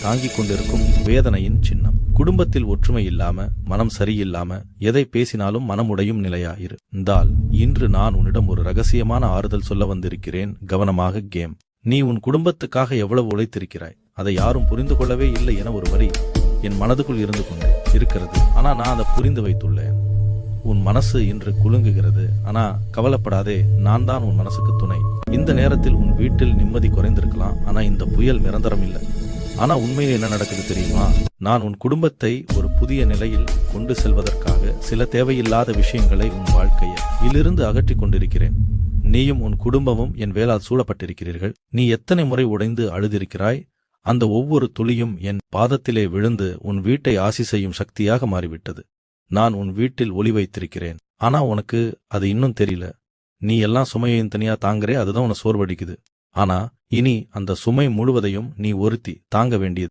தாங்கிக் கொண்டிருக்கும் வேதனையின் சின்னம். குடும்பத்தில் ஒற்றுமை இல்லாம, மனம் சரியில்லாம, எதை பேசினாலும் மனமுடையும் நிலையா இருந்தால் இன்று நான் உன்னிடம் ஒரு ரகசியமான ஆறுதல் சொல்ல வந்திருக்கிறேன். கவனமாக கேம். நீ உன் குடும்பத்துக்காக எவ்வளவு உழைத்திருக்கிறாய், அதை யாரும் புரிந்து கொள்ளவே இல்லை என ஒரு வரி என் மனதுக்குள் இருந்து கொண்டே இருக்கிறது. ஆனா நான் அதை புரிந்து வைத்துள்ளேன். உன் மனசு இன்று குலுங்குகிறது. ஆனா கவலைப்படாதே, நான் தான் உன் மனசுக்கு துணை. இந்த நேரத்தில் உன் வீட்டில் நிம்மதி குறைந்திருக்கலாம், ஆனா இந்த புயல் நிரந்தரம் இல்லை. ஆனா உண்மையில் என்ன நடக்குது தெரியுமா? நான் உன் குடும்பத்தை ஒரு புதிய நிலையில் கொண்டு செல்வதற்காக சில தேவையில்லாத விஷயங்களை உன் வாழ்க்கையில் இலிருந்து அகற்றி கொண்டிருக்கிறேன். நீயும் உன் குடும்பமும் என் வேளால் சூழப்பட்டிருக்கிறீர்கள். நீ எத்தனை முறை உடைந்து அழுதிருக்கிறாய். அந்த ஒவ்வொரு துளியும் என் பாதத்திலே விழுந்து உன் வீட்டை ஆசி செய்யும் சக்தியாக மாறிவிட்டது. நான் உன் வீட்டில் ஒளி வைத்திருக்கிறேன். ஆனா உனக்கு அது இன்னும் தெரியல. நீ எல்லாம் சுமையையும் தனியா தாங்குறே, அதுதான் உன சோர்வடிக்குது. ஆனா இனி அந்த சுமை முழுவதையும் நீ ஒருத்தி தாங்க வேண்டியது.